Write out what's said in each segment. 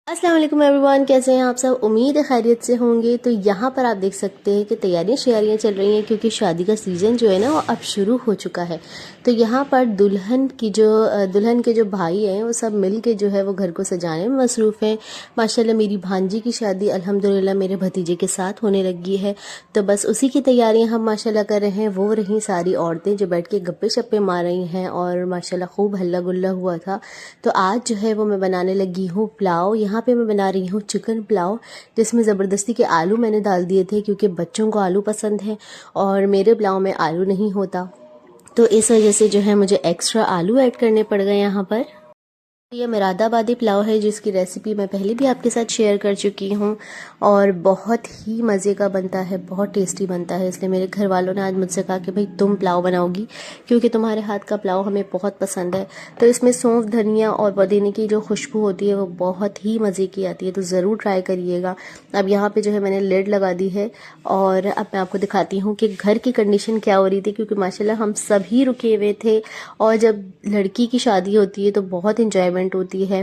अस्सलाम वालेकुम एवरीवन, कैसे हैं आप सब। उम्मीद है खैरियत से होंगे। तो यहाँ पर आप देख सकते हैं कि तैयारियां शैयारियाँ चल रही हैं क्योंकि शादी का सीज़न जो है ना वो अब शुरू हो चुका है। तो यहाँ पर दुल्हन के जो भाई हैं वो सब मिल के जो है वो घर को सजाने में मसरूफ़ हैं। माशाल्लाह मेरी भांजी की शादी अल्हम्दुलिल्लाह मेरे भतीजे के साथ होने लगी है। तो बस उसी की तैयारियाँ हम माशाल्लाह कर रहे हैं। वो रही सारी औरतें जो बैठ के गप्पे शप्पे मार रही हैं और माशाल्लाह खूब हल्ला गुल्ला हुआ था। तो आज जो है वो मैं बनाने लगी हूँ पुलाव। यहाँ पे मैं बना रही हूँ चिकन पुलाव, जिसमें ज़बरदस्ती के आलू मैंने डाल दिए थे क्योंकि बच्चों को आलू पसंद है और मेरे पुलाव में आलू नहीं होता। तो इस वजह से जो है मुझे एक्स्ट्रा आलू ऐड करने पड़ गए यहाँ पर। ये मुरादाबादी पुलाव है जिसकी रेसिपी मैं पहले भी आपके साथ शेयर कर चुकी हूँ और बहुत ही मज़े का बनता है, बहुत टेस्टी बनता है। इसलिए मेरे घर वालों ने आज मुझसे कहा कि भाई तुम पुलाव बनाओगी क्योंकि तुम्हारे हाथ का पुलाव हमें बहुत पसंद है। तो इसमें सौंफ, धनिया और पुदीने की जो खुशबू होती है वो बहुत ही मज़े की आती है, तो ज़रूर ट्राई करिएगा। अब यहाँ पर जो है मैंने लिड लगा दी है और अब मैं आपको दिखाती हूँ कि घर की कंडीशन क्या हो रही थी, क्योंकि माशाल्लाह हम सभी रुके हुए थे। और जब लड़की की शादी होती है तो बहुत इंजॉयमेंट होती है,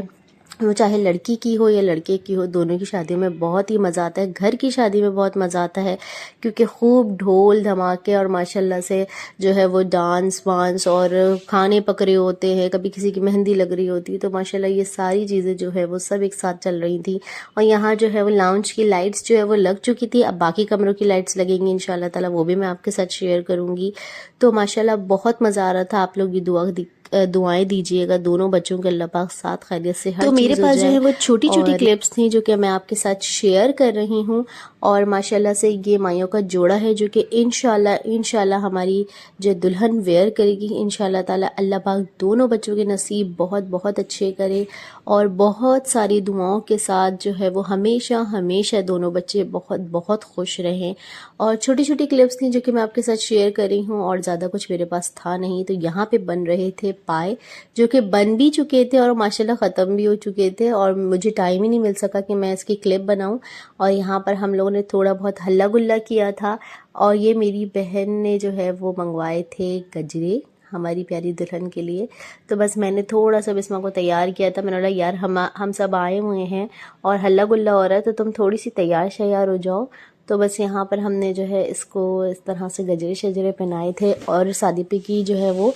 वो चाहे लड़की की हो या लड़के की हो, दोनों की शादी में बहुत ही मज़ा आता है। घर की शादी में बहुत मज़ा आता है क्योंकि खूब ढोल धमाके और माशाल्लाह से जो है वो डांस वांस और खाने पक रहे होते हैं, कभी किसी की मेहंदी लग रही होती है। तो माशाल्लाह ये सारी चीज़ें जो है वो सब एक साथ चल रही थी। और यहाँ जो है वो लाउंज की लाइट्स जो है वो लग चुकी थी। अब बाकी कमरों की लाइट्स लगेंगी इंशाल्लाह ताला, वो भी मैं आपके साथ शेयर करूँगी। तो माशाल्लाह बहुत मज़ा आ रहा था। आप लोग भी दुआएं दीजिएगा दोनों बच्चों के अल्लाह पाक साथ खैरियत से हर चीज़ हो जाए। तो मेरे पास जो है वो छोटी छोटी क्लिप्स थी जो कि मैं आपके साथ शेयर कर रही हूँ। और माशाल्लाह से ये माइयों का जोड़ा है जो कि इंशाल्लाह हमारी जो दुल्हन वेयर करेगी इंशाल्लाह ताला। अल्लाह पाक दोनों बच्चों के नसीब बहुत बहुत अच्छे करे और बहुत सारी दुआओं के साथ जो है वो हमेशा हमेशा दोनों बच्चे बहुत बहुत खुश रहें। और छोटी छोटी क्लिप्स थी जो कि मैं आपके साथ शेयर कर रही हूँ और ज़्यादा कुछ मेरे पास था नहीं। तो यहाँ पे बन रहे थे पाए जो कि बन भी चुके थे और माशाल्लाह ख़त्म भी हो चुके थे और मुझे टाइम ही नहीं मिल सका कि मैं इसकी क्लिप बनाऊं। और यहाँ पर हम लोगों ने थोड़ा बहुत हल्ला गुल्ला किया था। और ये मेरी बहन ने जो है वो मंगवाए थे गजरे हमारी प्यारी दुल्हन के लिए। तो बस मैंने थोड़ा सा बिस्मा को तैयार किया था। मैंने बोला यार हम सब आए हुए हैं और हल्ला गुल्ला हो रहा है तो तुम थोड़ी सी तैयार शैयार हो जाओ। तो बस यहाँ पर हमने जो है इसको इस तरह से गजरे शजरे पहनाए थे। और शादी पे की जो है वो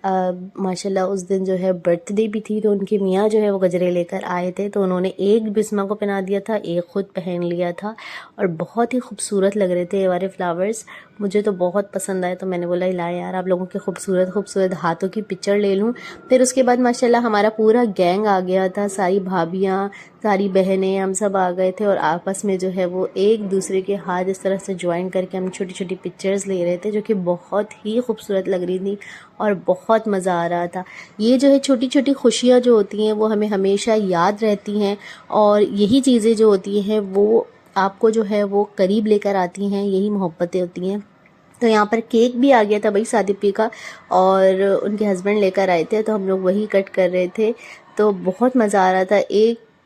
माशाल्लाह उस दिन जो है बर्थडे भी थी, तो उनके मियाँ जो है वो गजरे लेकर आए थे। तो उन्होंने एक बिस्मा को पहना दिया था, एक ख़ुद पहन लिया था और बहुत ही खूबसूरत लग रहे थे ये वाले फ्लावर्स। मुझे तो बहुत पसंद आए। तो मैंने बोला ला यार आप लोगों के खूबसूरत खूबसूरत हाथों की पिक्चर ले लूँ। फिर उसके बाद माशाल्लाह हमारा पूरा गैंग आ गया था, सारी भाभियाँ, सारी बहनें, हम सब आ गए थे और आपस में जो है वो एक दूसरे के हाथ इस तरह से ज्वाइन करके हम छोटी छोटी पिक्चर्स ले रहे थे जो कि बहुत ही खूबसूरत लग रही थी और बहुत मज़ा आ रहा था। ये जो है छोटी छोटी खुशियाँ जो होती हैं वो हमें हमेशा याद रहती हैं और यही चीज़ें जो होती हैं वो आपको जो है वो करीब लेकर आती हैं, यही मोहब्बतें होती हैं। तो यहाँ पर केक भी आ गया था भाई शादी पे का और उनके हस्बैंड लेकर आए थे तो हम लोग वही कट कर रहे थे। तो बहुत मज़ा आ रहा था।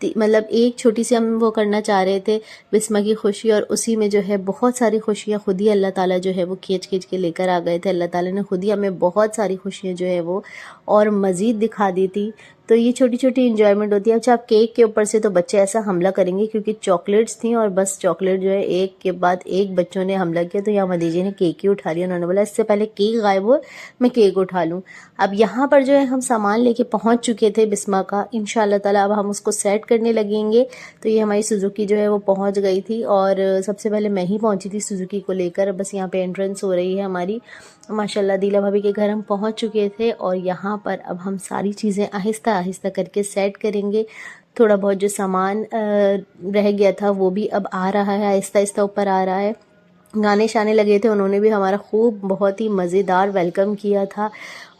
एक छोटी सी हम वो करना चाह रहे थे बिस्मा की खुशी और उसी में जो है बहुत सारी खुशियाँ खुद ही अल्लाह ताला जो है वो खींच खींच के लेकर आ गए थे। अल्लाह ताला ने खुद ही हमें बहुत सारी खुशियाँ जो है वो और मज़ीद दिखा दी थी। तो ये छोटी छोटी इंजॉयमेंट होती है। अच्छा आप केक के ऊपर से तो बच्चे ऐसा हमला करेंगे क्योंकि चॉकलेट्स थी और बस चॉकलेट जो है एक के बाद एक बच्चों ने हमला किया। तो यहाँ भतीजे ने केक ही उठा लिया। उन्होंने बोला इससे पहले केक गायब हो मैं केक उठा लूँ। अब यहाँ पर जो है हम सामान लेके पहुँच चुके थे बिस्मा का। इंशाल्लाह ताला अब हम उसको सेट करने लगेंगे। तो ये हमारी सुजुकी जो है वो पहुँच गई थी और सबसे पहले मैं ही पहुँची थी सुजुकी को लेकर। बस यहाँ पे एंट्रेंस हो रही है हमारी। माशाल्लाह दीला भाभी के घर हम पहुँच चुके थे और यहाँ पर अब हम सारी चीज़ें आहिस्ता आहिस्ता करके सेट करेंगे। थोड़ा बहुत जो सामान रह गया था वो भी अब आ रहा है, आहिस्ता आहिस्ता ऊपर आ रहा है। गाने शाने लगे थे, उन्होंने भी हमारा खूब बहुत ही मज़ेदार वेलकम किया था।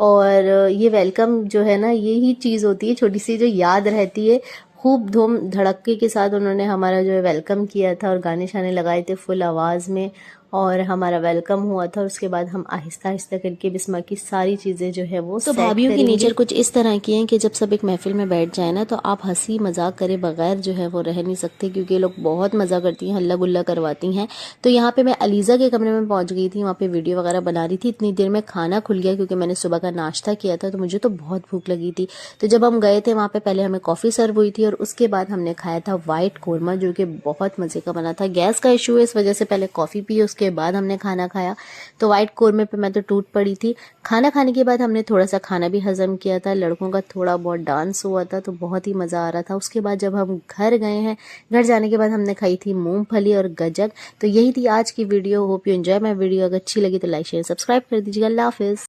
और ये वेलकम जो है ना यही चीज़ होती है छोटी सी जो याद रहती है। खूब धूम धड़के के साथ उन्होंने हमारा जो है वेलकम किया था और गाने शाने लगाए थे फुल आवाज़ में। और हमारा वेलकम हुआ था। और उसके बाद हम आहिस्ता आहिस्ता करके बिस्मा की सारी चीज़ें जो है वो तो भाभीयों की नेचर कुछ इस तरह की है कि जब सब एक महफिल में बैठ जाए ना तो आप हंसी मजाक करे बगैर जो है वो रह नहीं सकते, क्योंकि ये लोग बहुत मज़ा करती हैं, हल्ला गुल्ला करवाती हैं। तो यहाँ पे मैं अलीज़ा के कमरे में पहुँच गई थी, वहाँ पे वीडियो वगैरह बना रही थी। इतनी देर में खाना खुल गया क्योंकि मैंने सुबह का नाश्ता किया था, तो मुझे तो बहुत भूख लगी थी। तो जब हम गए थे वहाँ पे पहले हमें कॉफ़ी सर्व हुई थी और उसके बाद हमने खाया था वाइट कोरमा, जो कि बहुत मज़े का बना था। गैस का इशू है, इस वजह से पहले कॉफ़ी पी, उसके बाद हमने खाना खाया। तो वाइट कोरमे पे मैं तो टूट पड़ी थी। खाना खाने के बाद हमने थोड़ा सा खाना भी हजम किया था, लड़कों का थोड़ा बहुत डांस हुआ था, तो बहुत ही मज़ा आ रहा था। उसके बाद जब हम घर गए हैं, घर जाने के बाद हमने खाई थी मूंगफली और गजक। तो यही थी आज की video. Hope you enjoy my video. अगर अच्छी लगी तो लाइक शेयर सब्सक्राइब कर दीजिएगा। अल्लाह हाफिज़।